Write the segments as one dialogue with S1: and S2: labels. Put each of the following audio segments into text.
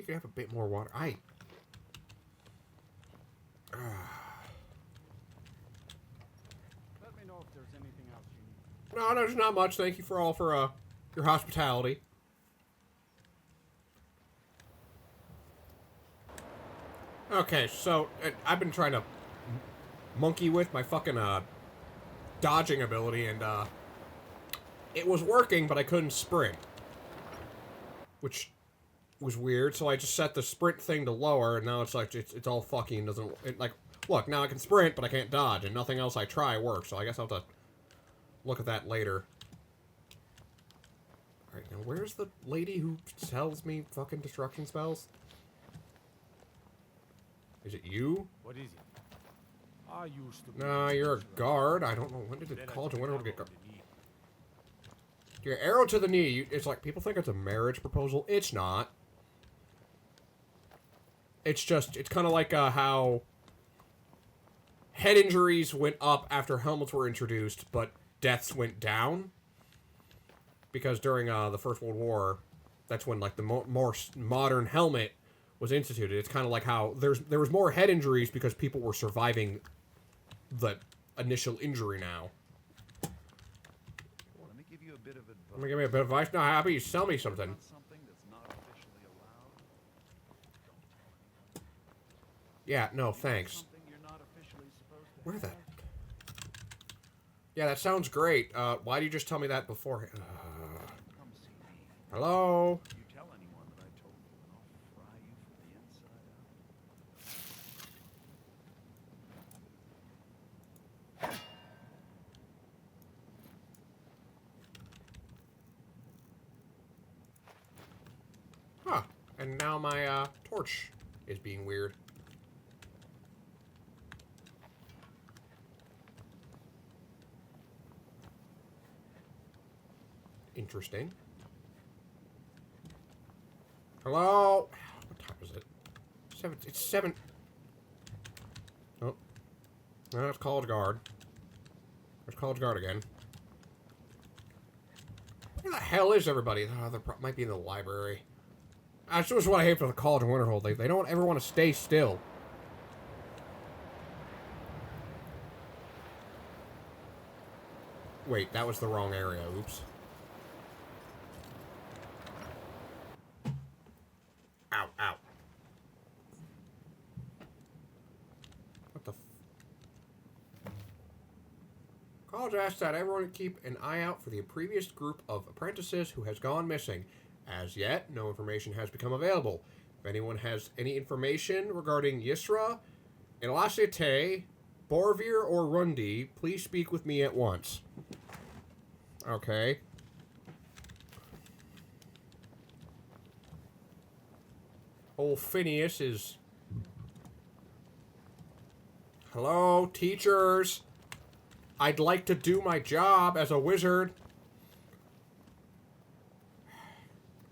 S1: you could have a bit more water.
S2: Let me know if there's anything else you need.
S1: No, there's not much. Thank you for your hospitality. Okay, so I've been trying to monkey with my fucking dodging ability, and it was working, but I couldn't sprint, which was weird. So I just set the sprint thing to lower, and now it's like it's all fucking doesn't like. Look, now I can sprint, but I can't dodge, and nothing else I try works. So I guess I'll have to look at that later. All right, now where's the lady who tells me fucking destruction spells? Is it you?
S2: What is it? I used to.
S1: Nah, you're a guard. I don't know. When did it call to when did it get guard? Your arrow to the knee. It's like people think it's a marriage proposal. It's not. It's just, it's kind of like how head injuries went up after helmets were introduced, but deaths went down. Because during the First World War, that's when like the more modern helmet was instituted. It's kind of like how there was more head injuries because people were surviving the initial injury now.
S3: Let me give you a bit of advice.
S1: Let me give me a bit of advice. No, how about you sell me something?
S3: Something that's not officially allowed.
S1: Yeah, no, thanks.
S3: Something you're not officially supposed to
S1: Where
S3: have.
S1: that? Yeah, that sounds great. Why do you just tell me that before?
S3: Come see me.
S1: Hello?
S3: You tell anyone that I told you, and I'll fry you from the inside out.
S1: Huh. And now my torch is being weird. Interesting. Hello? What time is it? It's 7. Oh. No, it's College Guard. There's College Guard again. Where the hell is everybody? Oh, they might be in the library. That's just what I hate for the College of Winterhold. They don't ever want to stay still. Wait, that was the wrong area. Oops. Ow, ow. What the f... College asks that everyone keep an eye out for the previous group of apprentices who has gone missing. As yet, no information has become available. If anyone has any information regarding Ysra, Elasite, Borvir, or Rundi, please speak with me at once. Okay. Old Phineas is... Hello, teachers. I'd like to do my job as a wizard.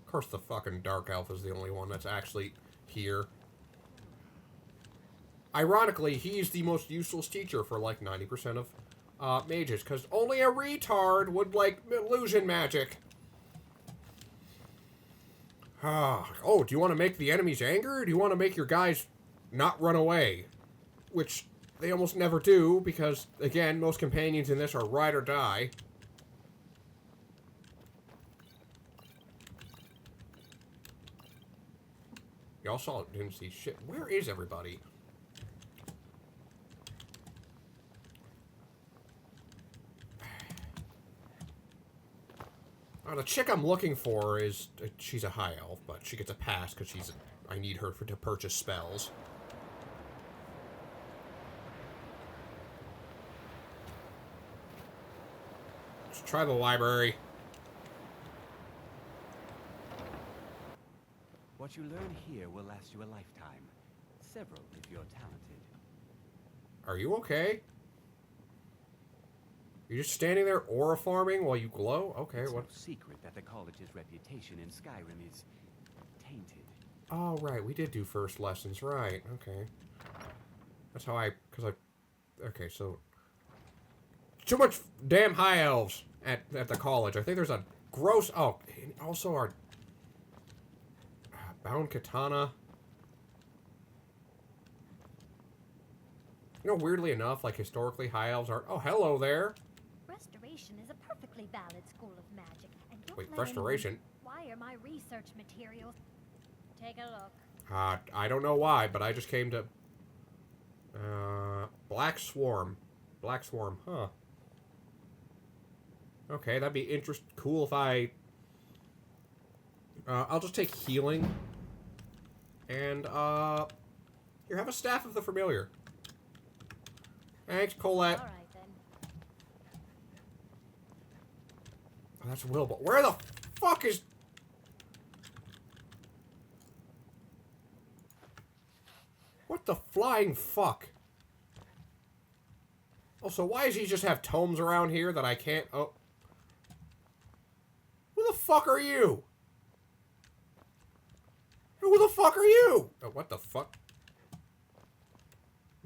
S1: Of course, the fucking Dark Elf is the only one that's actually here. Ironically, he's the most useless teacher for like 90% of mages, because only a retard would like illusion magic. Oh, do you want to make the enemies angry, or do you want to make your guys not run away? Which they almost never do, because, again, most companions in this are ride or die. Y'all saw it, didn't see shit. Where is everybody? The chick I'm looking for is... she's a high elf, but she gets a pass because she's... I need her to purchase spells. Let's try the library.
S4: What you learn here will last you a lifetime. Several if you're talented.
S1: Are you okay? You're just standing there aura farming while you glow? Okay,
S4: It's
S1: what?
S4: no secret that the college's reputation in Skyrim is tainted.
S1: Oh, right, we did do first lessons, right, okay. That's how okay, so... Too much damn high elves at the college. I think there's a gross... Oh, and also our... Bound katana. You know, weirdly enough, like, historically, high elves are... Oh, hello there!
S5: Restoration is a perfectly valid school of magic, and don't
S1: Wait,
S5: let
S1: restoration?
S5: anyone wire my research materials. Take a look.
S1: I don't know why, but I just came to... Black Swarm. Black Swarm, huh. Okay, that'd be cool if I... I'll just take healing. And, here, have a Staff of the Familiar. Thanks, Colette.
S5: All right, then.
S1: Oh, that's Will, but where the fuck is... What the flying fuck? Also, why does he just have tomes around here that I can't... Oh. Who the fuck are you? Who the fuck are you? Oh, what the fuck?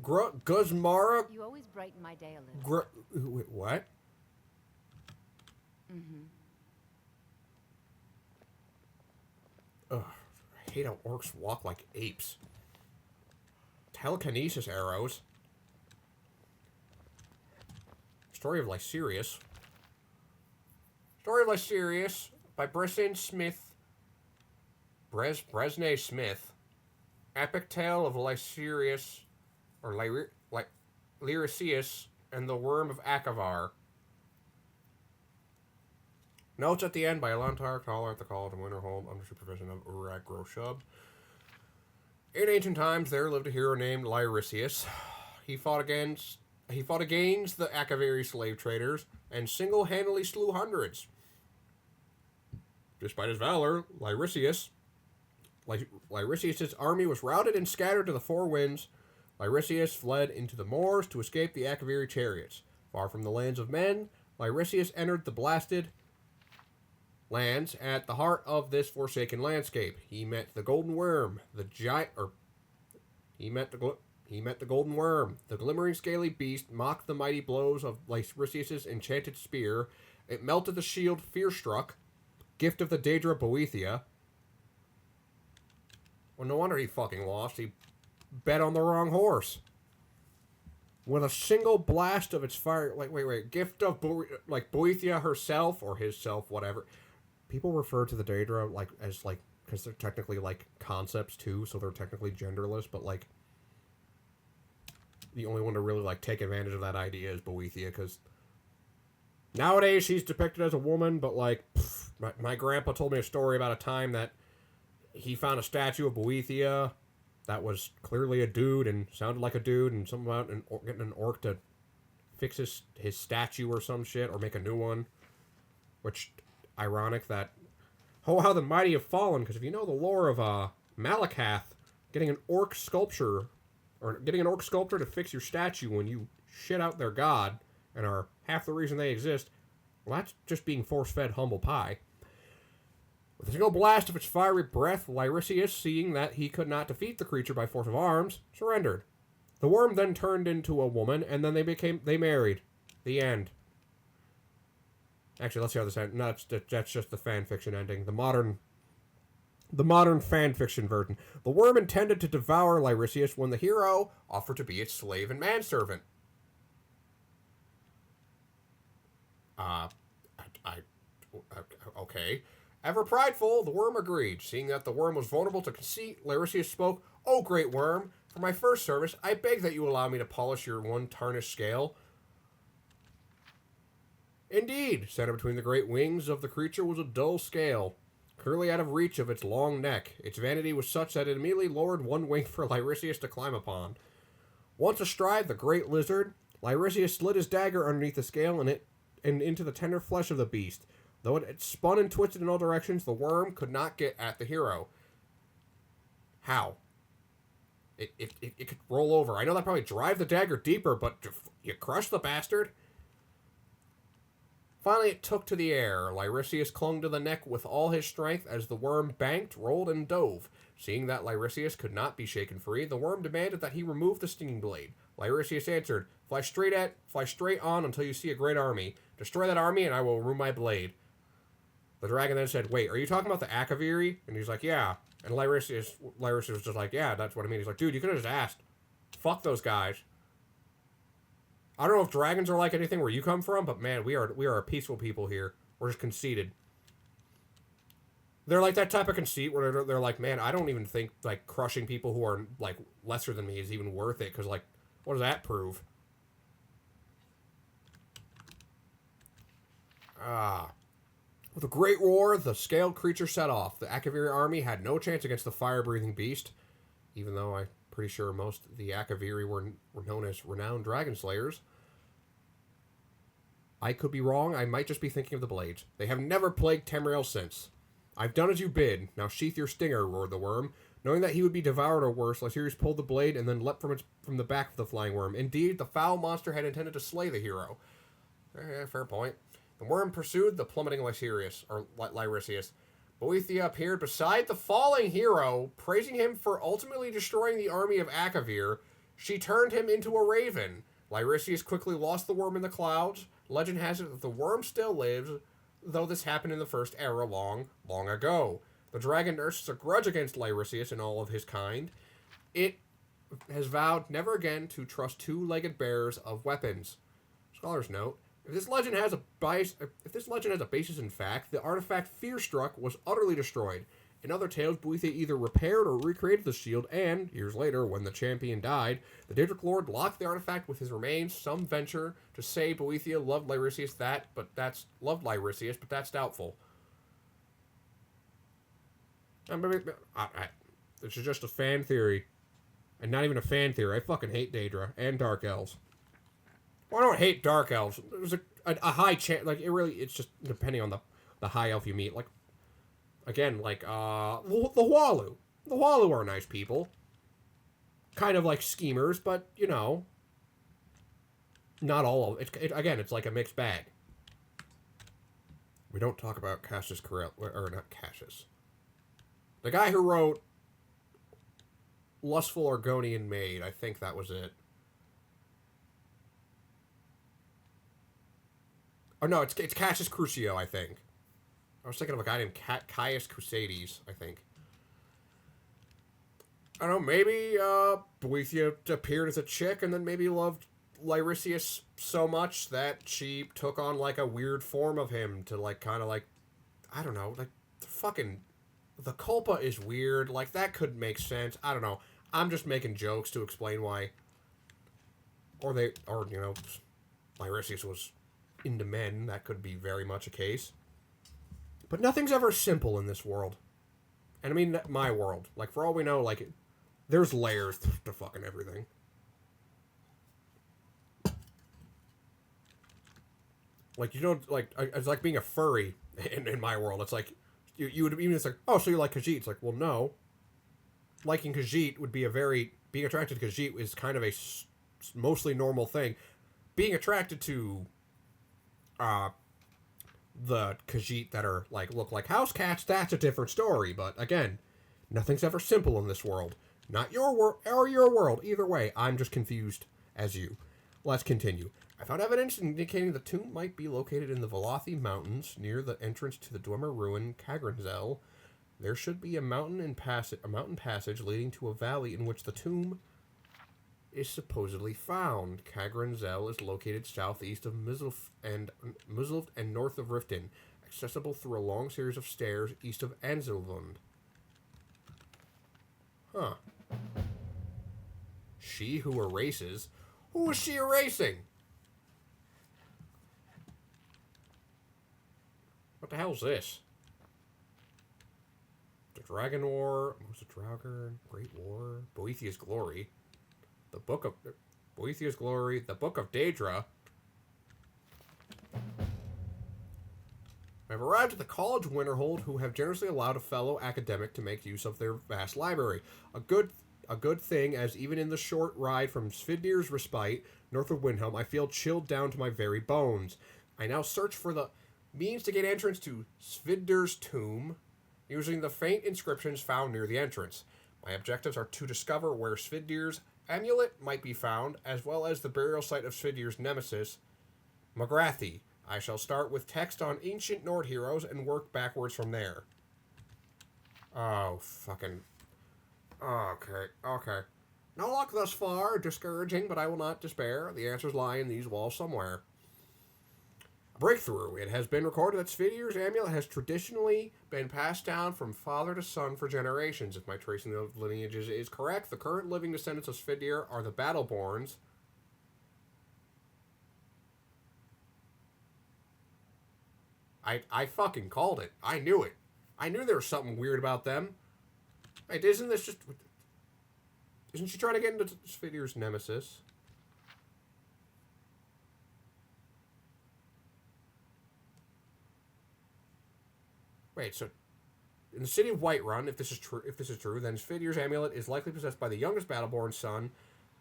S1: Guzmara?
S6: You always brighten my day a little.
S1: Wait, what?
S6: Mm-hmm.
S1: Ugh, I hate how orcs walk like apes. Telekinesis arrows. Story of Lysirius. Story of Lysirius by Bresnan Smith. Bresnae Smith. Epic tale of Lysirius, or Lyricius, and the Worm of Akavar. Notes at the end by Elantar, Caller at the Call of Winterhold, under supervision of Urak Groshub. In ancient times, there lived a hero named Lyricius. He fought against the Akavari slave traders and single-handedly slew hundreds. Despite his valor, Lyricius' army was routed and scattered to the four winds. Lyricius fled into the moors to escape the Akavari chariots. Far from the lands of men, Lyricius entered the blasted lands at the heart of this forsaken landscape. He met the golden worm, the giant, he met the golden worm. The glimmering scaly beast mocked the mighty blows of Lyricius' enchanted spear. It melted the shield fear-struck, gift of the Daedra Boethia. Well, no wonder he fucking lost. He bet on the wrong horse. With a single blast of its fire... Wait. Gift of, Boethia herself, or his self, whatever. People refer to the Daedra, because they're technically, concepts, too, so they're technically genderless, but, the only one to really, take advantage of that idea is Boethia, because nowadays she's depicted as a woman, but, my grandpa told me a story about a time that he found a statue of Boethia that was clearly a dude and sounded like a dude, and something about getting an orc to fix his statue or some shit, or make a new one. Which, ironic that... Oh, how the mighty have fallen, because if you know the lore of Malakath, getting an orc sculpture, or getting an orc sculptor to fix your statue when you shit out their god, and are half the reason they exist, well, that's just being force-fed humble pie. With a single blast of its fiery breath, Lyricius, seeing that he could not defeat the creature by force of arms, surrendered. The worm then turned into a woman, and then they married. The end. Actually, let's see how this ends. No, that's just the fanfiction ending. The modern fanfiction version. The worm intended to devour Lyricius when the hero offered to be its slave and manservant. Okay. Ever prideful, the worm agreed. Seeing that the worm was vulnerable to conceit, Lyricius spoke, "O great worm, for my first service, I beg that you allow me to polish your one tarnished scale." Indeed, centered between the great wings of the creature was a dull scale, clearly out of reach of its long neck. Its vanity was such that it immediately lowered one wing for Lyricius to climb upon. Once astride the great lizard, Lyricius slid his dagger underneath the scale and into the tender flesh of the beast. Though it spun and twisted in all directions, the worm could not get at the hero. How? It could roll over. I know that probably drive the dagger deeper, but you crush the bastard? Finally, it took to the air. Lyricius clung to the neck with all his strength as the worm banked, rolled, and dove. Seeing that Lyricius could not be shaken free, the worm demanded that he remove the stinging blade. Lyricius answered, fly straight on until you see a great army. Destroy that army, and I will remove my blade. The dragon then said, wait, are you talking about the Akaviri? And he's like, yeah. And Lyrisius was just like, yeah, that's what I mean. He's like, dude, you could have just asked. Fuck those guys. I don't know if dragons are like anything where you come from, but man, we are a peaceful people here. We're just conceited. They're like that type of conceit where they're like, man, I don't even think, like, crushing people who are, like, lesser than me is even worth it, because, like, what does that prove? With a great roar, the scaled creature set off. The Akaviri army had no chance against the fire-breathing beast, even though I'm pretty sure most of the Akaviri were known as renowned dragon slayers. I could be wrong. I might just be thinking of the blades. They have never plagued Tamriel since. I've done as you bid. Now sheath your stinger, roared the worm. Knowing that he would be devoured or worse, Lysirius pulled the blade and then leapt from the back of the flying worm. Indeed, the foul monster had intended to slay the hero. Fair point. The worm pursued the plummeting Lysirius. Boethia appeared beside the falling hero, praising him for ultimately destroying the army of Akavir. She turned him into a raven. Lyrisius quickly lost the worm in the clouds. Legend has it that the worm still lives, though this happened in the first era long, long ago. The dragon nurses a grudge against Lyrisius and all of his kind. It has vowed never again to trust two-legged bearers of weapons. Scholars note, if this legend has a basis in fact, the artifact Fearstruck was utterly destroyed. In other tales, Boethia either repaired or recreated the shield, and, years later, when the champion died, the Daedric Lord locked the artifact with his remains. Some venture to say Boethia loved Lyrisius, but that's doubtful. This is just a fan theory. And not even a fan theory. I fucking hate Daedra and Dark Elves. Well, I don't hate Dark Elves. There's a high chance, like, it's just depending on the high elf you meet. Like, again, like, the Hualu. The Hualu are nice people. Kind of like schemers, but, you know, not all of it. Again, it's like a mixed bag. We don't talk about Cassius Carell, or not Cassius. The guy who wrote Lustful Argonian Maid, I think that was it. Oh, no, it's Cassius Crucio, I think. I was thinking of a guy named Caius Crusadis, I think. I don't know, maybe Boethia appeared as a chick and then maybe loved Lyrisius so much that she took on, like, a weird form of him to, like, kind of, like, I don't know, like, the culpa is weird. Like, that could make sense. I don't know. I'm just making jokes to explain why. Or, you know, Lyrisius was into men. That could be very much a case. But nothing's ever simple in this world. And I mean, my world. Like, for all we know, like, there's layers to fucking everything. Like, you know, like, it's like being a furry in my world. It's like, you would even, it's like, oh, so you like Khajiit? It's like, well, no. Liking Khajiit would be being attracted to Khajiit is kind of a mostly normal thing. Being attracted to the Khajiit that are, like, look like house cats, that's a different story. But again, nothing's ever simple in this world. Not your world or your world. Either way, I'm just confused as you. Let's continue. I found evidence indicating the tomb might be located in the Velothi Mountains near the entrance to the Dwemer ruin Kagranzel. There should be a mountain passage leading to a valley in which the tomb is supposedly found. Kagranzel is located southeast of Mizulf and north of Riften, accessible through a long series of stairs east of Anzilvund. Huh. She who erases? Who is she erasing? What the hell's this? The Dragon War, Musa Draugr, Great War, Boethia's Glory, the Book of Boethia's Glory, the Book of Daedra. I've arrived at the College Winterhold, who have generously allowed a fellow academic to make use of their vast library. A good thing, as even in the short ride from Svidnir's Respite, north of Windhelm, I feel chilled down to my very bones. I now search for the means to gain entrance to Svidnir's tomb, using the faint inscriptions found near the entrance. My objectives are to discover where Svidnir's amulet might be found, as well as the burial site of Svidnir's nemesis, Magrathi, I shall start with text on ancient Nord heroes and work backwards from there. Oh, fucking... Okay, okay. No luck thus far. Discouraging, but I will not despair. The answers lie in these walls somewhere. Breakthrough. It has been recorded that Svidyr's amulet has traditionally been passed down from father to son for generations. If my tracing of lineages is correct, the current living descendants of Svidyr are the Battleborns. I fucking called it. I knew it. I knew there was something weird about them. Wait, isn't this just... Isn't she trying to get into Svidyr's nemesis? Wait, so... In the city of Whiterun, if this is true, then Svidyr's amulet is likely possessed by the youngest Battleborn son,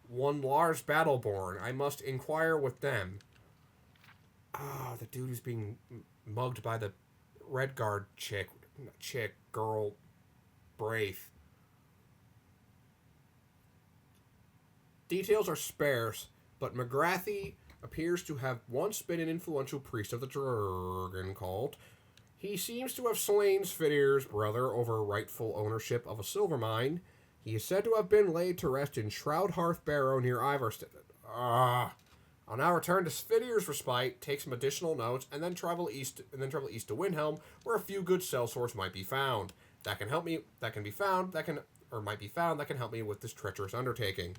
S1: one Lars Battleborn. I must inquire with them. Ah, the dude who's being mugged by the Redguard girl, Braith. Details are sparse, but McGrathy appears to have once been an influential priest of the Dragon cult. He seems to have slain Svidyr's brother over rightful ownership of a silver mine. He is said to have been laid to rest in Shroudhearth Barrow near Ivarstead. I'll now return to Svidyr's respite, take some additional notes, and then travel east to Windhelm, where a few good sellswords might be found. That can help me that can help me with this treacherous undertaking.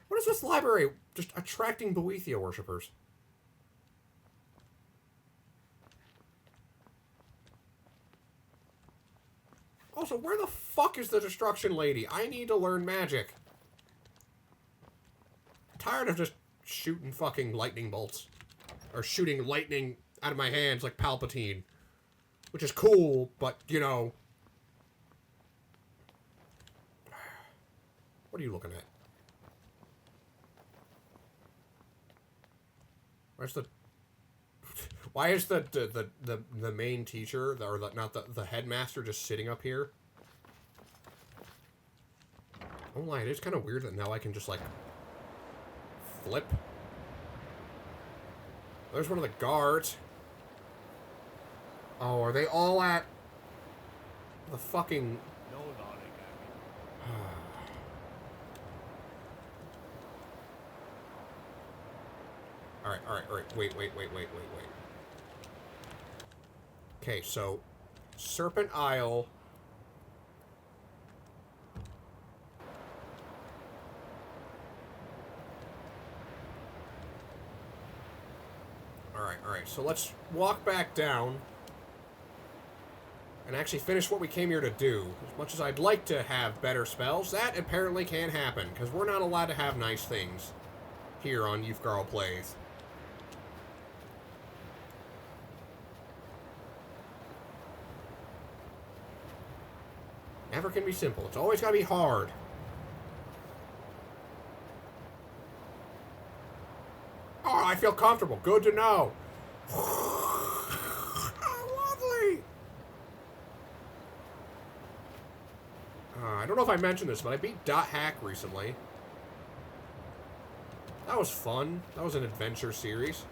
S1: What is this library just attracting Boethia worshippers? Also, where the fuck is the Destruction Lady? I need to learn magic. Tired of just shooting fucking lightning bolts. Or shooting lightning out of my hands like Palpatine. Which is cool, but, you know... What are you looking at? Why is the main teacher, or the headmaster, just sitting up here? Oh my, it is kind of weird that now I can just, like... flip. There's one of the guards. Oh, are they all at the fucking...
S3: No, darling.
S1: Alright. Wait. Okay, so... Serpent Isle... Alright, so let's walk back down and actually finish what we came here to do. As much as I'd like to have better spells, that apparently can't happen, because we're not allowed to have nice things here on Yyfgarl Plays. Never can be simple. It's always gotta be hard. Oh, I feel comfortable. Good to know. Oh, lovely. I don't know if I mentioned this, but I beat .hack recently. That was fun. That was an adventure series.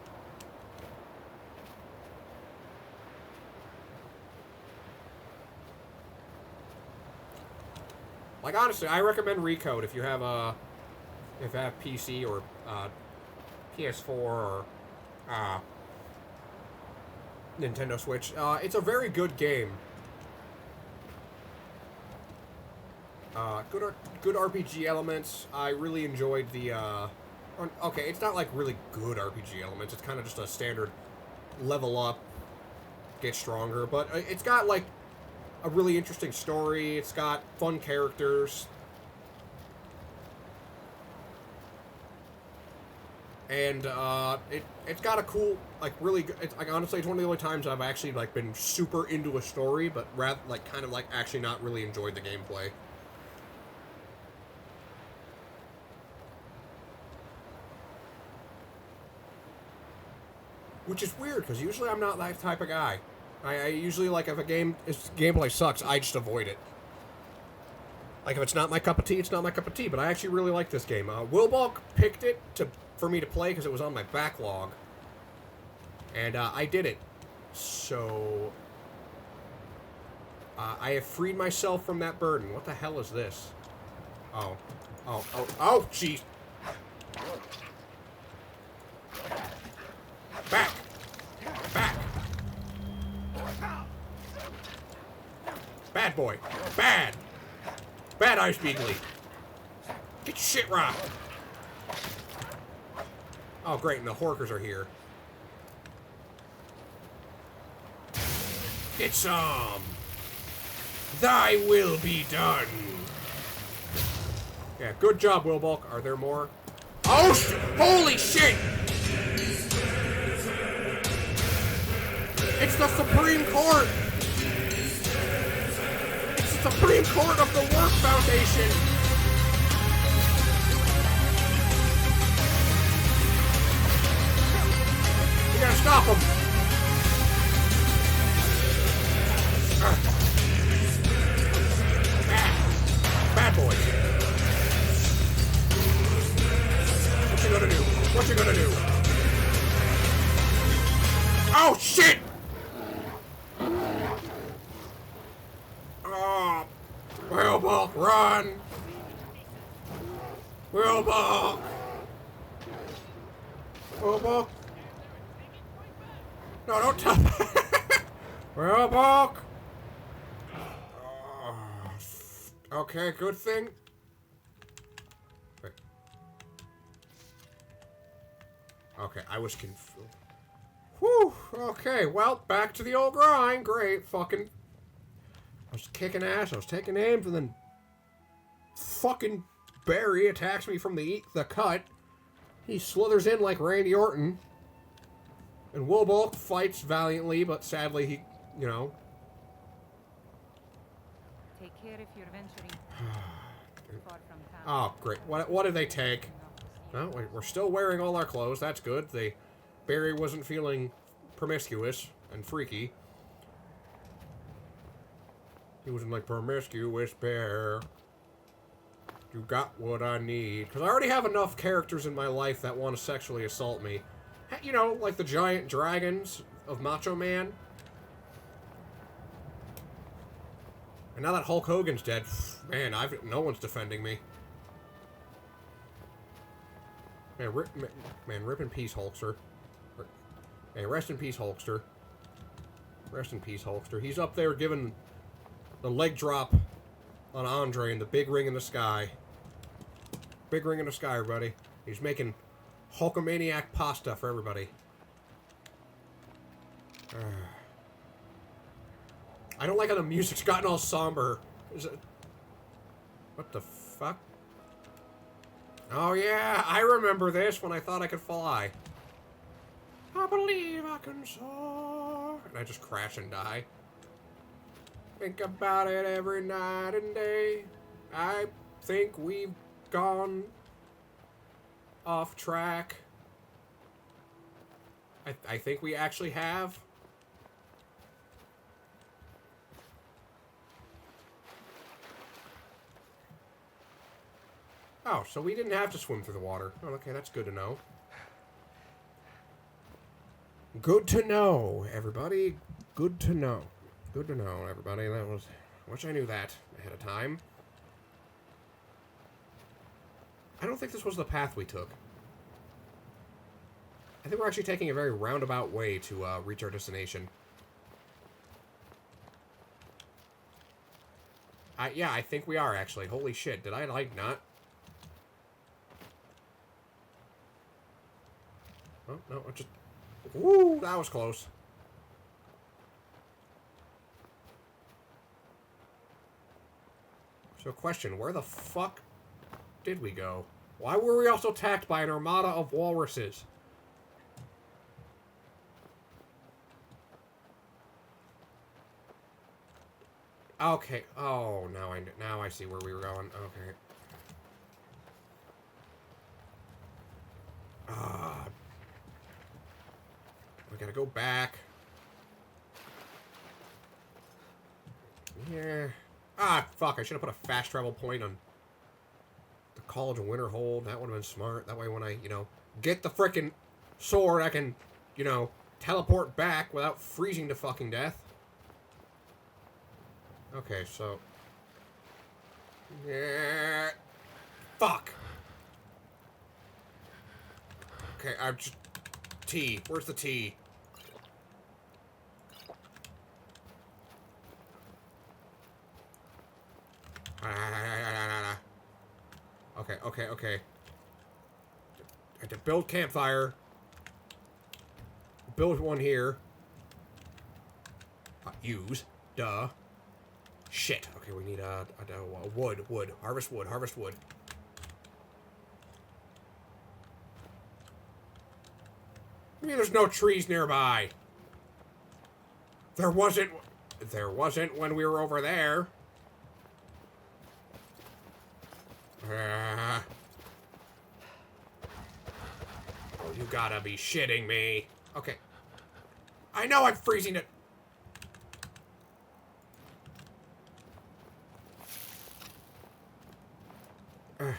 S1: Like, honestly, I recommend Recode if you have PC or PS4 or Nintendo Switch. It's a very good game. Good RPG elements. I really enjoyed the okay, it's not like really good RPG elements. It's kind of just a standard level up, get stronger, but it's got like a really interesting story. It's got fun characters. And it's got a cool, like, really good, it's like, honestly, it's one of the only times I've actually like been super into a story, but rather like kind of like actually not really enjoyed the gameplay. Which is weird, because usually I'm not that type of guy. I usually, like, if gameplay sucks, I just avoid it. Like, if it's not my cup of tea, it's not my cup of tea, but I actually really like this game. Wilbalk picked it to for me to play because it was on my backlog. And I did it. So I have freed myself from that burden. What the hell is this? Oh, jeez. Back! Bad boy. Bad Yyfgarl. Get shit rocked. Oh, great, and the Horkers are here. Get some. Thy will be done. Yeah, good job, Wilbulk. Are there more? Oh, holy shit! It's the Supreme Court! It's the Supreme Court of the Work Foundation! We gotta stop him! Bad boys. What you gonna do? What you gonna do? Oh, shit! Oh, Wilbulk, run! Wilbulk! Wilbulk? No, don't tell me. Wilbulk! Okay, good thing. Wait. Okay, I was confused. Whew, okay, well, back to the old grind. Great, fucking... I was kicking ass, I was taking names, and then... fucking Barry attacks me from the cut. He slithers in like Randy Orton. And Wilbulk fights valiantly, but sadly he, you know...
S6: Take care if you're venturing far from town.
S1: Oh, great. What did they take? Oh, we're still wearing all our clothes. That's good. Barry wasn't feeling promiscuous and freaky. He wasn't like, promiscuous bear. You got what I need. Because I already have enough characters in my life that want to sexually assault me. You know, like the giant dragons of Macho Man. And now that Hulk Hogan's dead, man, no one's defending me. Man, rip in peace, Hulkster. Hey, rest in peace, Hulkster. Rest in peace, Hulkster. He's up there giving the leg drop on Andre in the big ring in the sky. Big ring in the sky, everybody. He's making Hulkamaniac pasta for everybody. I don't like how the music's gotten all somber. Is it... What the fuck? Oh yeah, I remember this when I thought I could fly. I believe I can soar. And I just crash and die. Think about it every night and day. I think we've gone off track. I think we actually have. Oh, so we didn't have to swim through the water. Oh, okay, that's good to know. Good to know, everybody. Good to know. Good to know, everybody. That was... Wish I knew that ahead of time. I don't think this was the path we took. I think we're actually taking a very roundabout way to reach our destination. Yeah, I think we are, actually. Holy shit, did I, like, not... Oh, no, it just... Woo, that was close. So, question, where the fuck did we go? Why were we also attacked by an armada of walruses? Okay. Oh, now I see where we were going. Okay. We gotta go back. Yeah. Ah, fuck. I should have put a fast travel point on the College of Winterhold. That would have been smart. That way when I, get the frickin' sword, I can, teleport back without freezing to fucking death. Okay, so... Yeah... Fuck! Okay, I'm just... Tea. Where's the tea? Okay. I have to build campfire. Build one here. Use. Duh. Shit. Okay, we need wood. Harvest wood. I mean, there's no trees nearby. There wasn't when we were over there. Oh, you gotta be shitting me. Okay. I know I'm freezing it. Well,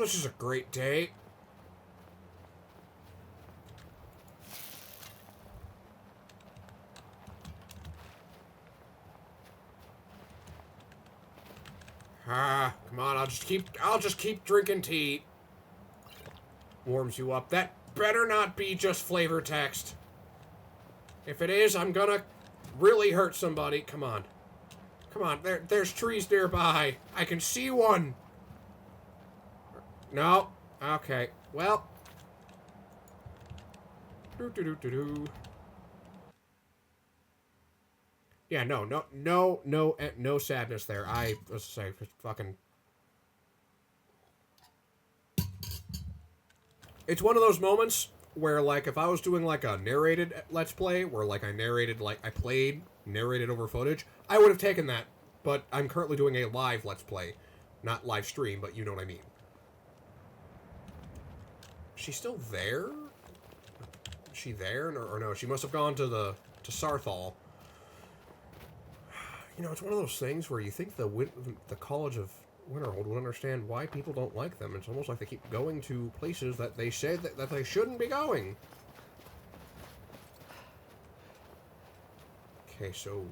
S1: this is a great day. Come on, I'll just keep drinking tea. Warms you up. That better not be just flavor text. If it is, I'm gonna really hurt somebody. Come on. There's trees nearby. I can see one. No. Okay. Well. Yeah, no sadness there. Let's say, fucking... It's one of those moments where, like, if I was doing, like, a narrated Let's Play, where, like, I narrated over footage, I would have taken that. But I'm currently doing a live Let's Play. Not live stream, but you know what I mean. She's still there? Is she there? Or no, she must have gone to Sarthal. It's one of those things where you think the College of Winterhold would understand why people don't like them. It's almost like they keep going to places that they say that they shouldn't be going. Okay, so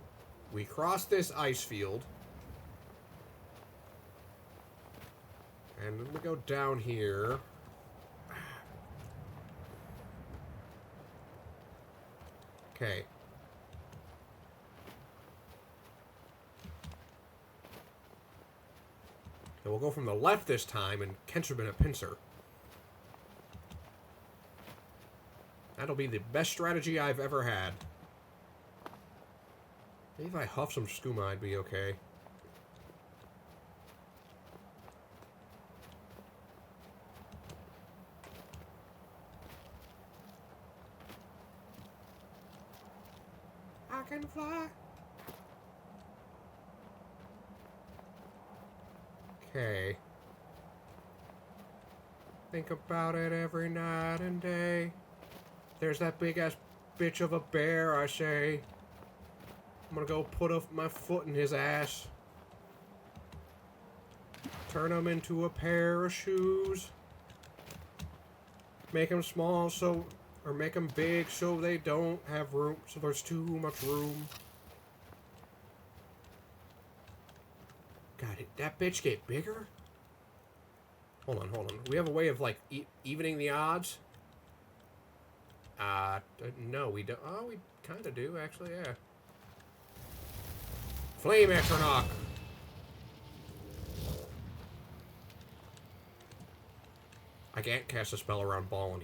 S1: we cross this ice field. And then we go down here. Okay. So we'll go from the left this time, and Kencher been a pincer. That'll be the best strategy I've ever had. Maybe if I huff some skooma, I'd be okay. I can fly. Okay. Think about it every night and day. There's that big-ass bitch of a bear, I say. I'm gonna go put my foot in his ass. Turn him into a pair of shoes. Make him small or make them big so they don't have room, so there's too much room. God, did that bitch get bigger? Hold on. We have a way of, like, evening the odds? No, we don't. Oh, we kind of do, actually, yeah. Flame Atronach! I can't cast a spell around Ballin.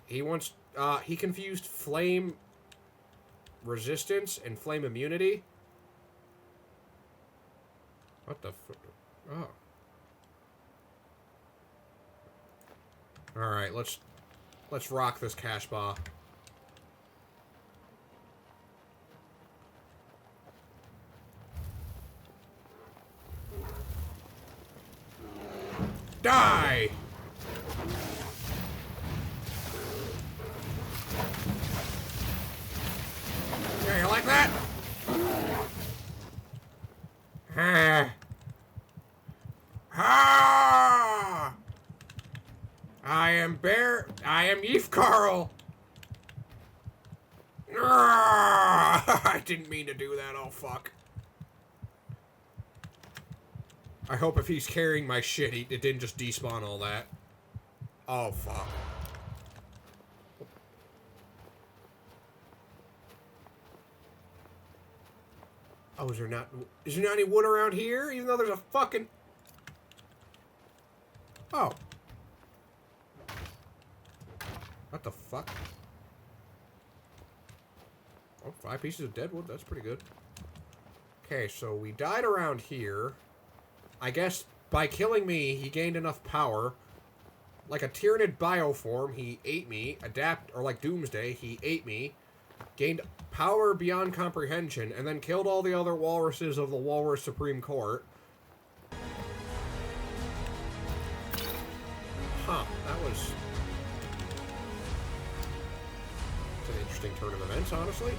S1: He confused flame resistance and flame immunity. What the fuck? Oh. Alright, let's rock this cash bar. Die! Yyfgarl! I didn't mean to do that, oh fuck. I hope if he's carrying my shit, it didn't just despawn all that. Oh fuck. Oh, is there not any wood around here? Even though there's a fucking... Oh. What the fuck? Oh, 5 pieces of dead wood. That's pretty good. Okay, so we died around here. I guess by killing me, he gained enough power. Like a Tyranid bioform, he ate me. Or like Doomsday, he ate me. Gained power beyond comprehension, and then killed all the other walruses of the Walrus Supreme Court. Huh, that was... It's an interesting turn of events, honestly.